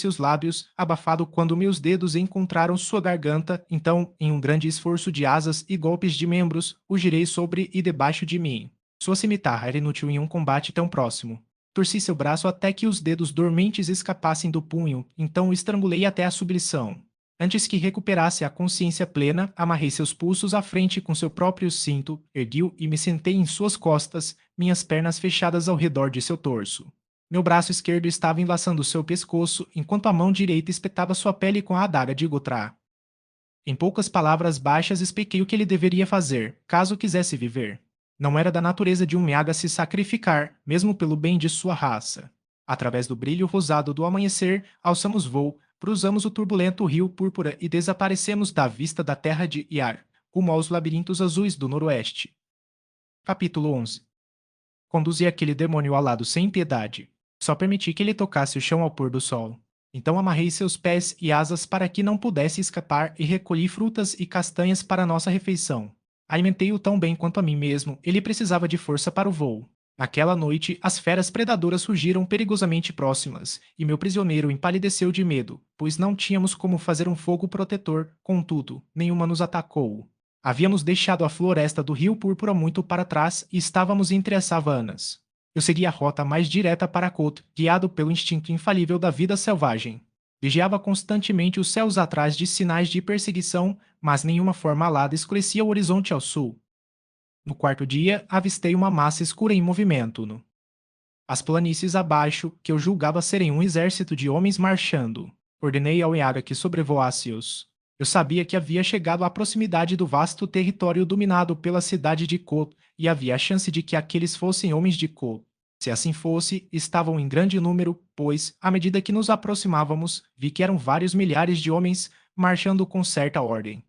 seus lábios, abafado quando meus dedos encontraram sua garganta, então, em um grande esforço de asas e golpes de membros, o girei sobre e debaixo de mim. Sua cimitarra era inútil em um combate tão próximo. Torci seu braço até que os dedos dormentes escapassem do punho, então o estrangulei até a sublição. Antes que recuperasse a consciência plena, amarrei seus pulsos à frente com seu próprio cinto, ergui-o e me sentei em suas costas, minhas pernas fechadas ao redor de seu torso. Meu braço esquerdo estava enlaçando seu pescoço, enquanto a mão direita espetava sua pele com a adaga de Gotrá. Em poucas palavras baixas expliquei o que ele deveria fazer, caso quisesse viver. Não era da natureza de um Meaga se sacrificar, mesmo pelo bem de sua raça. Através do brilho rosado do amanhecer, alçamos voo, cruzamos o turbulento rio Púrpura e desaparecemos da vista da terra de Iar, rumo aos labirintos azuis do noroeste. Capítulo 11. Conduzi aquele demônio alado sem piedade. Só permiti que ele tocasse o chão ao pôr do sol. Então amarrei seus pés e asas para que não pudesse escapar e recolhi frutas e castanhas para nossa refeição. Alimentei-o tão bem quanto a mim mesmo, ele precisava de força para o voo. Naquela noite, as feras predadoras surgiram perigosamente próximas, e meu prisioneiro empalideceu de medo, pois não tínhamos como fazer um fogo protetor, contudo, nenhuma nos atacou. Havíamos deixado a floresta do Rio Púrpura muito para trás e estávamos entre as savanas. Eu segui a rota mais direta para Kot, guiado pelo instinto infalível da vida selvagem. Vigiava constantemente os céus atrás de sinais de perseguição, mas nenhuma forma alada escurecia o horizonte ao sul. No quarto dia, avistei uma massa escura em movimento. As planícies abaixo, que eu julgava serem um exército de homens marchando. Ordenei ao Iaga que sobrevoasse-os. Eu sabia que havia chegado à proximidade do vasto território dominado pela cidade de Kot, e havia a chance de que aqueles fossem homens de Kot. Se assim fosse, estavam em grande número, pois, à medida que nos aproximávamos, vi que eram vários milhares de homens marchando com certa ordem.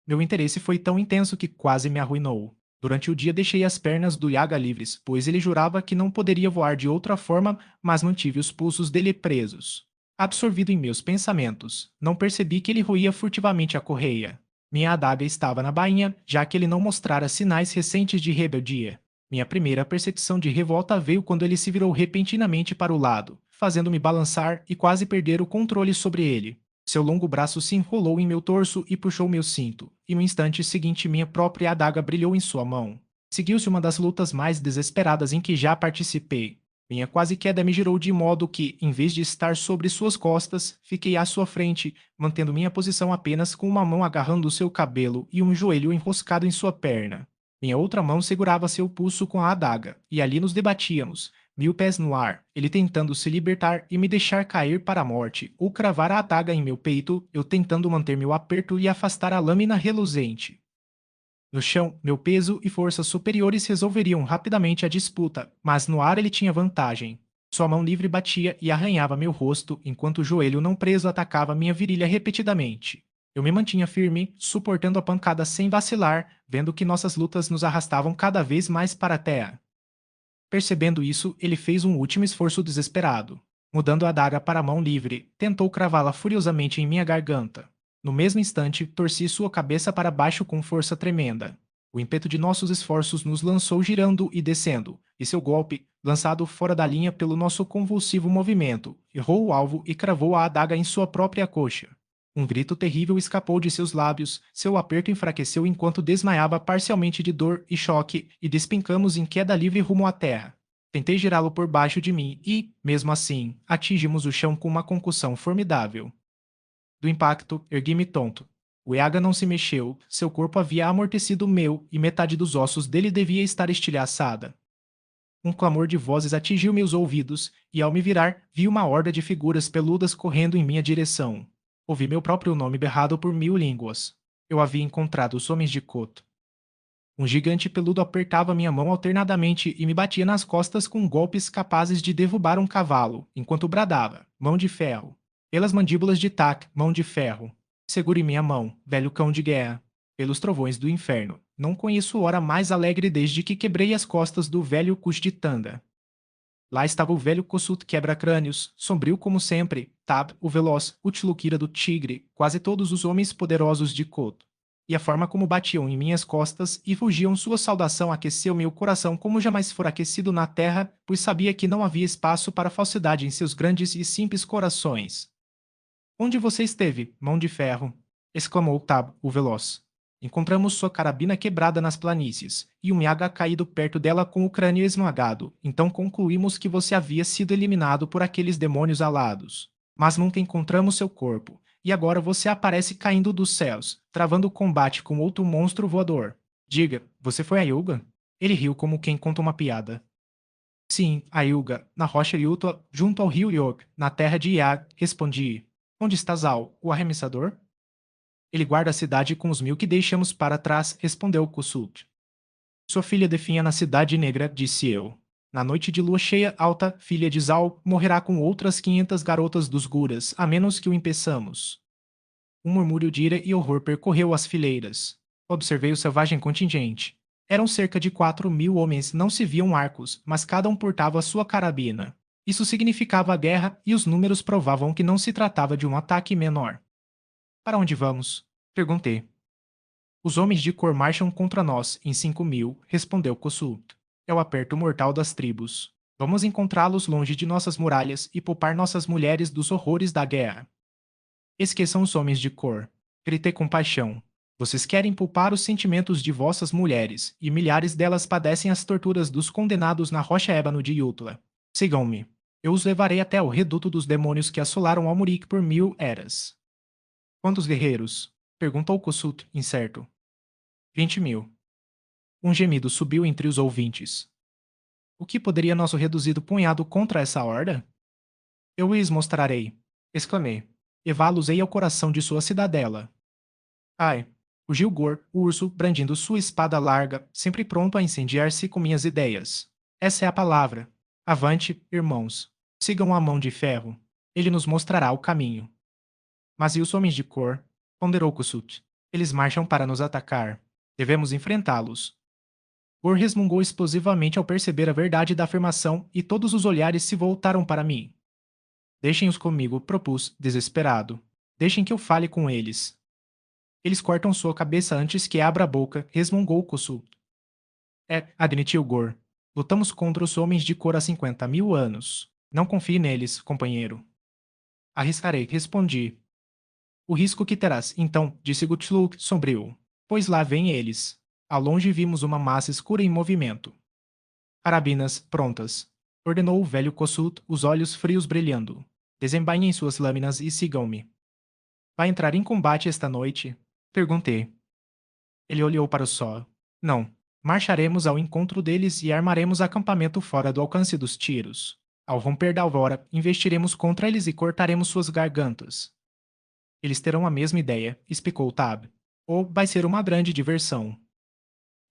Meu interesse foi tão intenso que quase me arruinou. Durante o dia deixei as pernas do Yaga livres, pois ele jurava que não poderia voar de outra forma, mas mantive os pulsos dele presos. Absorvido em meus pensamentos, não percebi que ele roía furtivamente a correia. Minha adaga estava na bainha, já que ele não mostrara sinais recentes de rebeldia. Minha primeira percepção de revolta veio quando ele se virou repentinamente para o lado, fazendo-me balançar e quase perder o controle sobre ele. Seu longo braço se enrolou em meu torso e puxou meu cinto, e no instante seguinte minha própria adaga brilhou em sua mão. Seguiu-se uma das lutas mais desesperadas em que já participei. Minha quase queda me girou de modo que, em vez de estar sobre suas costas, fiquei à sua frente, mantendo minha posição apenas com uma mão agarrando seu cabelo e um joelho enroscado em sua perna. Minha outra mão segurava seu pulso com a adaga, e ali nos debatíamos, 1000 pés no ar, ele tentando se libertar e me deixar cair para a morte, ou cravar a adaga em meu peito, eu tentando manter meu aperto e afastar a lâmina reluzente. No chão, meu peso e forças superiores resolveriam rapidamente a disputa, mas no ar ele tinha vantagem. Sua mão livre batia e arranhava meu rosto, enquanto o joelho não preso atacava minha virilha repetidamente. Eu me mantinha firme, suportando a pancada sem vacilar, vendo que nossas lutas nos arrastavam cada vez mais para a terra. Percebendo isso, ele fez um último esforço desesperado. Mudando a adaga para a mão livre, tentou cravá-la furiosamente em minha garganta. No mesmo instante, torci sua cabeça para baixo com força tremenda. O ímpeto de nossos esforços nos lançou girando e descendo, e seu golpe, lançado fora da linha pelo nosso convulsivo movimento, errou o alvo e cravou a adaga em sua própria coxa. Um grito terrível escapou de seus lábios, seu aperto enfraqueceu enquanto desmaiava parcialmente de dor e choque, e despencamos em queda livre rumo à terra. Tentei girá-lo por baixo de mim e, mesmo assim, atingimos o chão com uma concussão formidável. Do impacto, ergui-me tonto. O Eaga não se mexeu, seu corpo havia amortecido o meu e metade dos ossos dele devia estar estilhaçada. Um clamor de vozes atingiu meus ouvidos, e ao me virar, vi uma horda de figuras peludas correndo em minha direção. Ouvi meu próprio nome berrado por 1000 línguas. Eu havia encontrado os homens de Koto. Um gigante peludo apertava minha mão alternadamente e me batia nas costas com golpes capazes de derrubar um cavalo, enquanto bradava, mão de ferro. Pelas mandíbulas de Tak, mão de ferro. Segure minha mão, velho cão de guerra. Pelos trovões do inferno. Não conheço hora mais alegre desde que quebrei as costas do velho Kush de Tanda. Lá estava o velho Kossuth quebra-crânios, sombrio como sempre, Tab, o veloz, Utilukira do tigre, quase todos os homens poderosos de Koto. e a forma como batiam em minhas costas e fugiam sua saudação aqueceu meu coração como jamais fora aquecido na terra, pois sabia que não havia espaço para falsidade em seus grandes e simples corações. Onde você esteve, mão de ferro? Exclamou Tab, o veloz. Encontramos sua carabina quebrada nas planícies, e um Yaga caído perto dela com o crânio esmagado, então concluímos que você havia sido eliminado por aqueles demônios alados. Mas nunca encontramos seu corpo, e agora você aparece caindo dos céus, travando o combate com outro monstro voador. Diga, você foi a Yuga? Ele riu como quem conta uma piada. Sim, a Ilga, na rocha Yuta, junto ao rio Yog, na terra de Iag, respondi. Onde está Zal, o arremessador? Ele guarda a cidade com os 1000 que deixamos para trás, respondeu Kusut. Sua filha definha na cidade negra, disse eu. Na noite de lua cheia alta, filha de Zal morrerá com outras 500 garotas dos Guras, a menos que o impeçamos. Um murmúrio de ira e horror percorreu as fileiras. Observei o selvagem contingente. Eram cerca de 4.000 homens, não se viam arcos, mas cada um portava sua carabina. Isso significava a guerra e os números provavam que não se tratava de um ataque menor. Para onde vamos? Perguntei. Os homens de cor marcham contra nós, em 5.000, respondeu Kossuth. É o aperto mortal das tribos. Vamos encontrá-los longe de nossas muralhas e poupar nossas mulheres dos horrores da guerra. Esqueçam os homens de cor. Gritei com paixão. Vocês querem poupar os sentimentos de vossas mulheres, e milhares delas padecem as torturas dos condenados na rocha ébano de Yutla. Sigam-me. Eu os levarei até o reduto dos demônios que assolaram Almuric por 1000 eras. Quantos guerreiros? Perguntou Kossuth, incerto. 20.000. Um gemido subiu entre os ouvintes. O que poderia nosso reduzido punhado contra essa horda? Eu lhes mostrarei, exclamei. Evá-los-ei ao coração de sua cidadela. Ai, o Gilgor, o urso, brandindo sua espada larga, sempre pronto a incendiar-se com minhas ideias. Essa é a palavra. Avante, irmãos. Sigam a mão de ferro. Ele nos mostrará o caminho. Mas e os homens de cor? Ponderou Kossuth. Eles marcham para nos atacar. Devemos enfrentá-los. Gor resmungou explosivamente ao perceber a verdade da afirmação e todos os olhares se voltaram para mim. Deixem-os comigo, propus, desesperado. Deixem que eu fale com eles. Eles cortam sua cabeça antes que abra a boca, resmungou Kossuth. Admitiu Gor. Lutamos contra os homens de cor há 50.000 anos. Não confie neles, companheiro. Arriscarei, respondi. O risco que terás, então, disse Gutsluk, sombrio. Pois lá vêm eles. Ao longe vimos uma massa escura em movimento. Carabinas, prontas. Ordenou o velho Kossuth, os olhos frios brilhando. Desembainhem suas lâminas e sigam-me. Vai entrar em combate esta noite? Perguntei. Ele olhou para o sol. Não. Marcharemos ao encontro deles e armaremos acampamento fora do alcance dos tiros. Ao romper da alvora, investiremos contra eles e cortaremos suas gargantas. Eles terão a mesma ideia, explicou Tab. Ou vai ser uma grande diversão.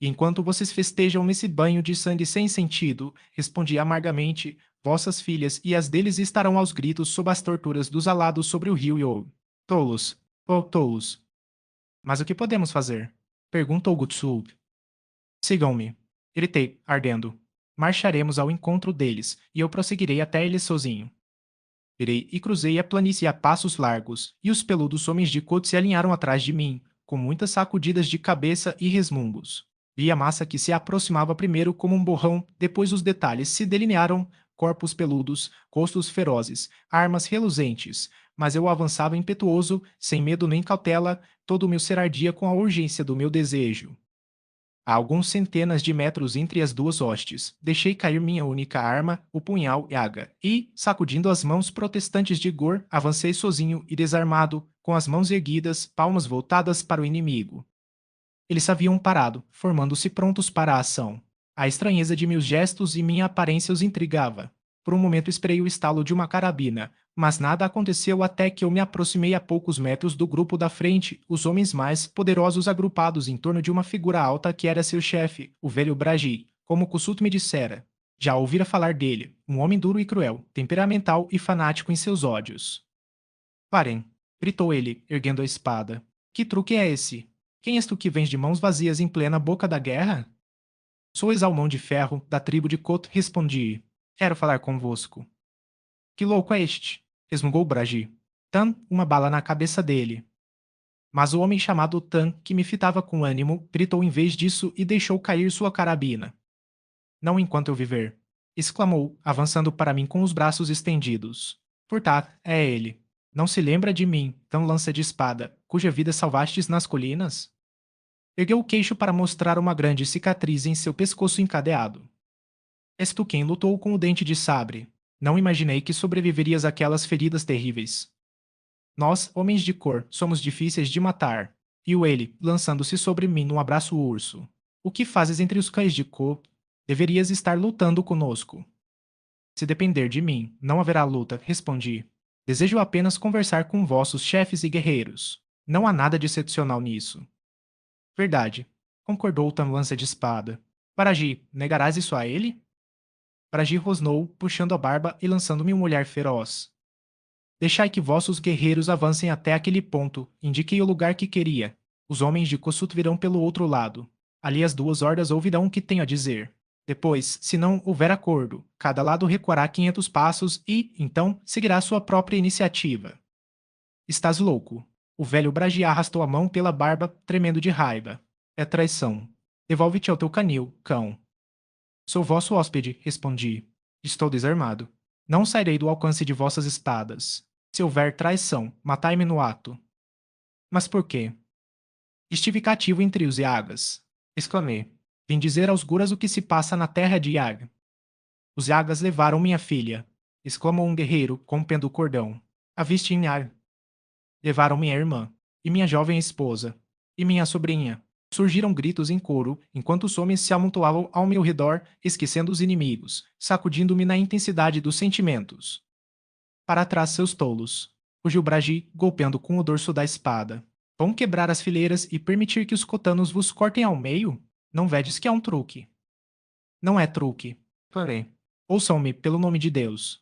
E enquanto vocês festejam nesse banho de sangue sem sentido, respondi amargamente, vossas filhas e as deles estarão aos gritos sob as torturas dos alados sobre o rio Yog. Tolos. Oh, tolos. Mas o que podemos fazer? Perguntou Gutsulb. Sigam-me. Gritei, ardendo. Marcharemos ao encontro deles, e eu prosseguirei até eles sozinho. Virei e cruzei a planície a passos largos, e os peludos homens de Kot se alinharam atrás de mim, com muitas sacudidas de cabeça e resmungos. Vi a massa que se aproximava primeiro como um borrão, depois os detalhes se delinearam, corpos peludos, rostos ferozes, armas reluzentes, mas eu avançava impetuoso, sem medo nem cautela, todo o meu ser ardia com a urgência do meu desejo. A alguns centenas de metros entre as duas hostes, deixei cair minha única arma, o punhal Yaga, e, sacudindo as mãos protestantes de Gor, avancei sozinho e desarmado, com as mãos erguidas, palmas voltadas para o inimigo. Eles haviam parado, formando-se prontos para a ação. A estranheza de meus gestos e minha aparência os intrigava. Por um momento esperei o estalo de uma carabina, mas nada aconteceu até que eu me aproximei a poucos metros do grupo da frente, os homens mais poderosos agrupados em torno de uma figura alta que era seu chefe, o velho Bragi, como Kossuth me dissera. Já ouvira falar dele, um homem duro e cruel, temperamental e fanático em seus ódios. Parem, gritou ele, erguendo a espada. Que truque é esse? Quem és tu que vens de mãos vazias em plena boca da guerra? Sou Exalmão de Ferro, da tribo de Kot, respondi. Quero falar convosco. Que louco é este? Resmungou Bragi. Tan, uma bala na cabeça dele. Mas o homem chamado Tan, que me fitava com ânimo, gritou em vez disso e deixou cair sua carabina. Não enquanto eu viver, exclamou, avançando para mim com os braços estendidos. Furtar, é ele. Não se lembra de mim, tão lança de espada, cuja vida salvastes nas colinas? Ergueu o queixo para mostrar uma grande cicatriz em seu pescoço encadeado. És tu quem lutou com o dente de sabre. Não imaginei que sobreviverias àquelas feridas terríveis. Nós, homens de cor, somos difíceis de matar. Viu ele, lançando-se sobre mim num abraço urso. O que fazes entre os cães de cor? Deverias estar lutando conosco. Se depender de mim, não haverá luta, respondi. Desejo apenas conversar com vossos chefes e guerreiros. Não há nada de excepcional nisso. Verdade, concordou Tam lança de espada. Paraji, negarás isso a ele? Paraji rosnou, puxando a barba e lançando-me um olhar feroz. Deixai que vossos guerreiros avancem até aquele ponto, indiquei o lugar que queria. Os homens de Kossuth virão pelo outro lado. Ali as duas hordas ouvirão o que tenho a dizer. Depois, se não houver acordo, cada lado recuará 500 passos e, então, seguirá sua própria iniciativa. Estás louco. O velho Bragi arrastou a mão pela barba, tremendo de raiva. É traição. Devolve-te ao teu canil, cão. Sou vosso hóspede, respondi. Estou desarmado. Não sairei do alcance de vossas espadas. Se houver traição, matai-me no ato. Mas por quê? Estive cativo entre os Yagas. Exclamei. Vim dizer aos Guras o que se passa na terra de Yag. Os Yagas levaram minha filha, exclamou um guerreiro, rompendo o cordão. A viste em Yag. Levaram minha irmã, e minha jovem esposa, e minha sobrinha. Surgiram gritos em coro, enquanto os homens se amontoavam ao meu redor, esquecendo os inimigos, sacudindo-me na intensidade dos sentimentos. Para trás, seus tolos, rugiu Bragi, golpeando com o dorso da espada. Vão quebrar as fileiras e permitir que os cotanos vos cortem ao meio? Não vedes que é um truque. Não é truque. Farei. Ouçam-me, pelo nome de Deus.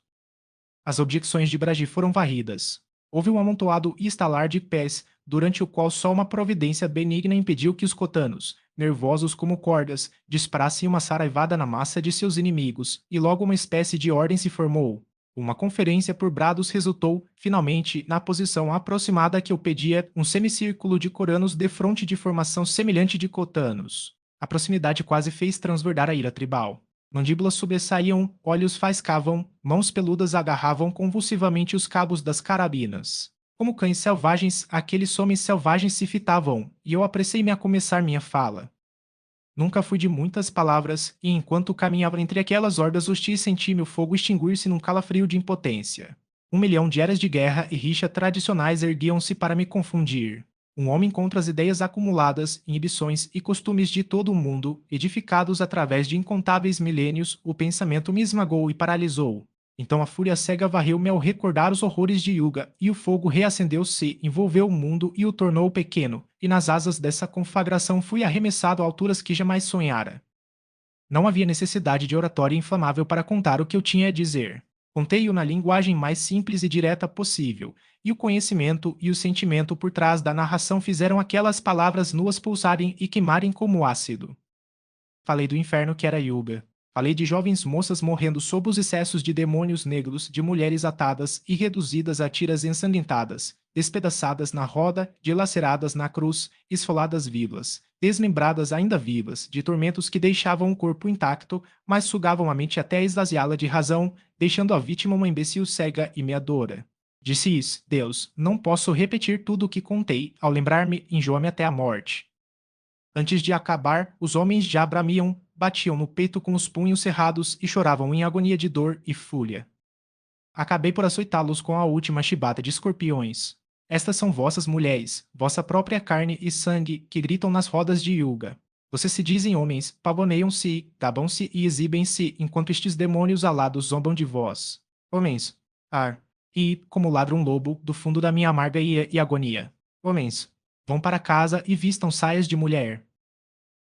As objeções de Bragi foram varridas. Houve um amontoado e estalar de pés, durante o qual só uma providência benigna impediu que os cotanos, nervosos como cordas, disparassem uma saraivada na massa de seus inimigos, e logo uma espécie de ordem se formou. Uma conferência por brados resultou, finalmente, na posição aproximada que eu pedia, um semicírculo de coranos defronte de formação semelhante de cotanos. A proximidade quase fez transbordar a ira tribal. Mandíbulas sobressaíam, olhos faiscavam, mãos peludas agarravam convulsivamente os cabos das carabinas. Como cães selvagens, aqueles homens selvagens se fitavam, e eu apressei-me a começar minha fala. Nunca fui de muitas palavras, e enquanto caminhava entre aquelas hordas hostis senti meu fogo extinguir-se num calafrio de impotência. 1 milhão de eras de guerra e rixa tradicionais erguiam-se para me confundir. Um homem contra as ideias acumuladas, inibições e costumes de todo o mundo, edificados através de incontáveis milênios, o pensamento me esmagou e paralisou. Então a fúria cega varreu-me ao recordar os horrores de Yuga, e o fogo reacendeu-se, envolveu o mundo e o tornou pequeno, e nas asas dessa conflagração fui arremessado a alturas que jamais sonhara. Não havia necessidade de oratória inflamável para contar o que eu tinha a dizer. Contei-o na linguagem mais simples e direta possível, e o conhecimento e o sentimento por trás da narração fizeram aquelas palavras nuas pulsarem e queimarem como ácido. Falei do inferno que era Yuga. Falei de jovens moças morrendo sob os excessos de demônios negros, de mulheres atadas e reduzidas a tiras ensanguentadas, despedaçadas na roda, dilaceradas na cruz, esfoladas vivas, desmembradas ainda vivas, de tormentos que deixavam o corpo intacto, mas sugavam a mente até esvaziá-la de razão, deixando a vítima uma imbecil cega e meadora. Disse isso, Deus, não posso repetir tudo o que contei, ao lembrar-me, enjoa-me até a morte. Antes de acabar, os homens já bramiam, batiam no peito com os punhos cerrados e choravam em agonia de dor e fúria. Acabei por açoitá-los com a última chibata de escorpiões. Estas são vossas mulheres, vossa própria carne e sangue, que gritam nas rodas de Yuga. Vocês se dizem homens, pavoneiam-se, gabam-se e exibem-se, enquanto estes demônios alados zombam de vós. Homens, e, como ladra um lobo, do fundo da minha amarga e agonia. Homens, vão para casa e vistam saias de mulher.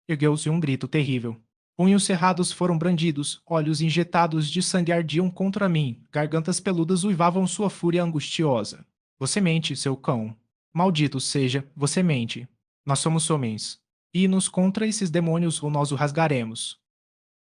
Ergueu-se um grito terrível. Punhos cerrados foram brandidos, olhos injetados de sangue ardiam contra mim, gargantas peludas uivavam sua fúria angustiosa. Você mente, seu cão. Maldito seja, você mente. Nós somos homens. E-nos contra esses demônios ou nós o rasgaremos.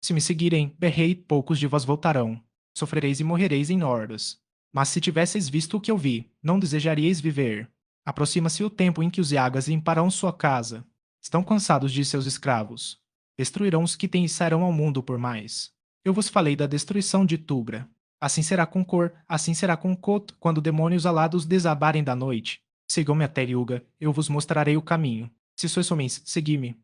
Se me seguirem, berrei, poucos de vós voltarão. Sofrereis e morrereis em hordas. Mas se tivesseis visto o que eu vi, não desejaríeis viver. Aproxima-se o tempo em que os Yagas limparão sua casa. Estão cansados de seus escravos. Destruirão os que têm e sairão ao mundo por mais. Eu vos falei da destruição de Tubra. Assim será com Cor, assim será com Kot, quando demônios alados desabarem da noite. Sigam-me até Yuga, eu vos mostrarei o caminho. Se sois homens, segui-me.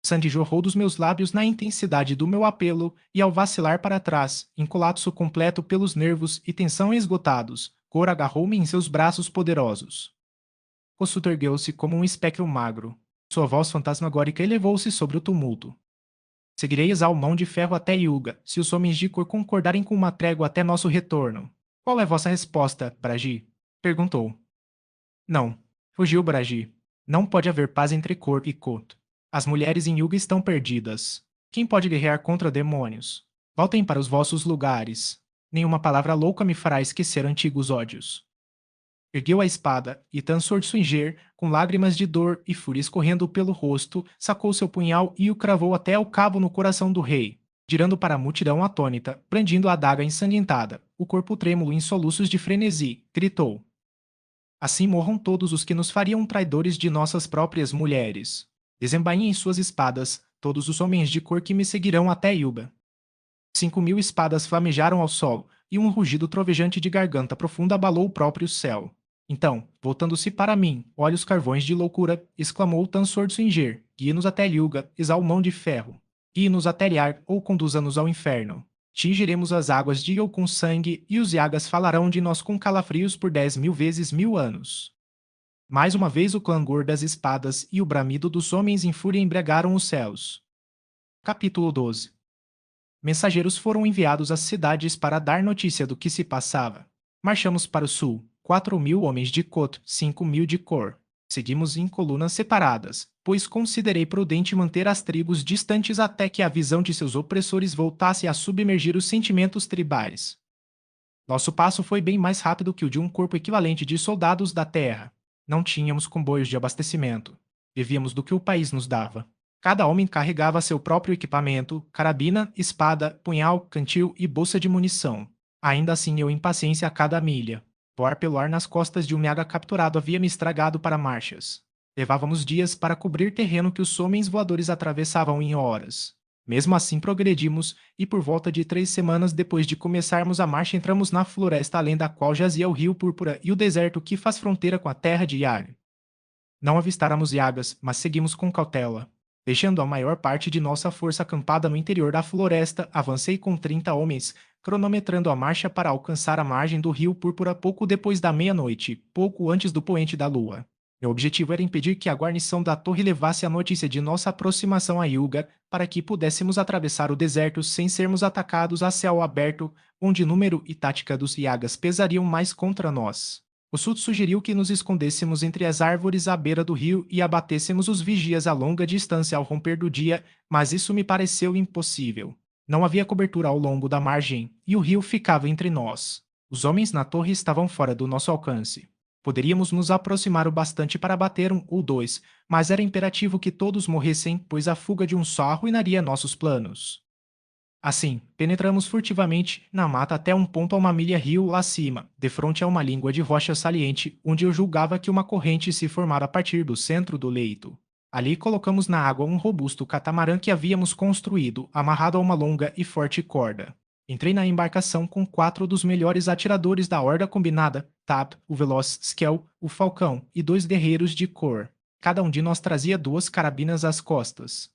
Sangue jorrou dos meus lábios na intensidade do meu apelo, e ao vacilar para trás, em colapso completo pelos nervos e tensão esgotados, Cor agarrou-me em seus braços poderosos. Kossuth ergueu-se como um espectro magro. Sua voz fantasmagórica elevou-se sobre o tumulto. Seguirei a mão de ferro até Yuga, se os homens de Cor concordarem com uma trégua até nosso retorno. Qual é vossa resposta, Bragi? Perguntou. Não. Fugiu Bragi. Não pode haver paz entre Cor e Kot. As mulheres em Yuga estão perdidas. Quem pode guerrear contra demônios? Voltem para os vossos lugares. Nenhuma palavra louca me fará esquecer antigos ódios. Ergueu a espada, e Tansor Suinger, com lágrimas de dor e fúria escorrendo pelo rosto, sacou seu punhal e o cravou até o cabo no coração do rei, girando para a multidão atônita, brandindo a adaga ensanguentada, o corpo trêmulo em soluços de frenesi, gritou: Assim morram todos os que nos fariam traidores de nossas próprias mulheres. Desembainhem suas espadas, todos os homens de cor que me seguirão até Yuba. 5.000 espadas flamejaram ao solo, e um rugido trovejante de garganta profunda abalou o próprio céu. Então, voltando-se para mim, olhos carvões de loucura, exclamou Tansor Suinger: Guie-nos até Yuga, exalmão de ferro. Guie-nos até Liar, ou conduza-nos ao inferno. Tingiremos as águas de Io com sangue, e os Yagas falarão de nós com calafrios por 10.000 vezes 1.000 anos. Mais uma vez o clangor das espadas e o bramido dos homens em fúria embriagaram os céus. Capítulo 12. Mensageiros foram enviados às cidades para dar notícia do que se passava. Marchamos para o sul, 4.000 homens de Kot, 5.000 de Cor. Seguimos em colunas separadas, pois considerei prudente manter as tribos distantes até que a visão de seus opressores voltasse a submergir os sentimentos tribais. Nosso passo foi bem mais rápido que o de um corpo equivalente de soldados da terra. Não tínhamos comboios de abastecimento. Vivíamos do que o país nos dava. Cada homem carregava seu próprio equipamento, carabina, espada, punhal, cantil e bolsa de munição. Ainda assim eu impaciência a cada milha. Voar pelo ar nas costas de um Yaga capturado havia me estragado para marchas. Levávamos dias para cobrir terreno que os homens voadores atravessavam em horas. Mesmo assim progredimos, e por volta de 3 semanas depois de começarmos a marcha entramos na floresta além da qual jazia o rio Púrpura e o deserto que faz fronteira com a terra de Yar. Não avistáramos Yagas, mas seguimos com cautela. Deixando a maior parte de nossa força acampada no interior da floresta, avancei com 30 homens, cronometrando a marcha para alcançar a margem do rio Púrpura pouco depois da meia-noite, pouco antes do poente da lua. Meu objetivo era impedir que a guarnição da torre levasse a notícia de nossa aproximação a Yuga, para que pudéssemos atravessar o deserto sem sermos atacados a céu aberto, onde número e tática dos Yagas pesariam mais contra nós. Kossuth sugeriu que nos escondêssemos entre as árvores à beira do rio e abatêssemos os vigias a longa distância ao romper do dia, mas isso me pareceu impossível. Não havia cobertura ao longo da margem, e o rio ficava entre nós. Os homens na torre estavam fora do nosso alcance. Poderíamos nos aproximar o bastante para bater um ou dois, mas era imperativo que todos morressem, pois a fuga de um só arruinaria nossos planos. Assim, penetramos furtivamente na mata até um ponto a uma milha rio lá acima, defronte a uma língua de rocha saliente, onde eu julgava que uma corrente se formara a partir do centro do leito. Ali colocamos na água um robusto catamarã que havíamos construído, amarrado a uma longa e forte corda. Entrei na embarcação com 4 dos melhores atiradores da horda combinada, Tab, o veloz Skel, o falcão e 2 guerreiros de cor. Cada um de nós trazia 2 carabinas às costas.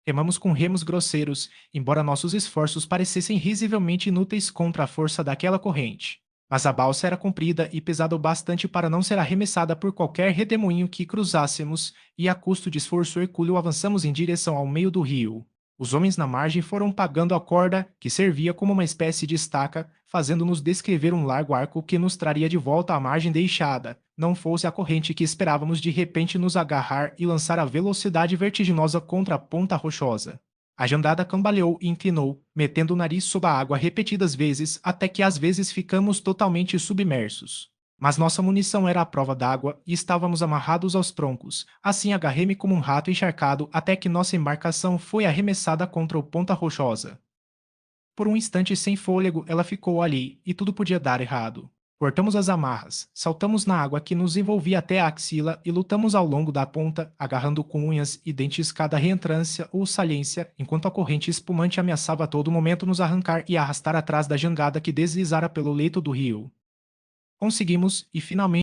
Remamos com remos grosseiros, embora nossos esforços parecessem risivelmente inúteis contra a força daquela corrente. Mas a balsa era comprida e pesada o bastante para não ser arremessada por qualquer redemoinho que cruzássemos, e a custo de esforço hercúleo avançamos em direção ao meio do rio. Os homens na margem foram pagando a corda, que servia como uma espécie de estaca, fazendo-nos descrever um largo arco que nos traria de volta à margem deixada, não fosse a corrente que esperávamos de repente nos agarrar e lançar a velocidade vertiginosa contra a ponta rochosa. A jangada cambaleou e inclinou, metendo o nariz sob a água repetidas vezes, até que às vezes ficamos totalmente submersos. Mas nossa munição era à prova d'água e estávamos amarrados aos troncos. Assim agarrei-me como um rato encharcado até que nossa embarcação foi arremessada contra o ponta rochosa. Por um instante sem fôlego ela ficou ali, e tudo podia dar errado. Cortamos as amarras, saltamos na água que nos envolvia até a axila e lutamos ao longo da ponta, agarrando com unhas e dentes cada reentrância ou saliência, enquanto a corrente espumante ameaçava a todo momento nos arrancar e arrastar atrás da jangada que deslizara pelo leito do rio. Conseguimos, e finalmente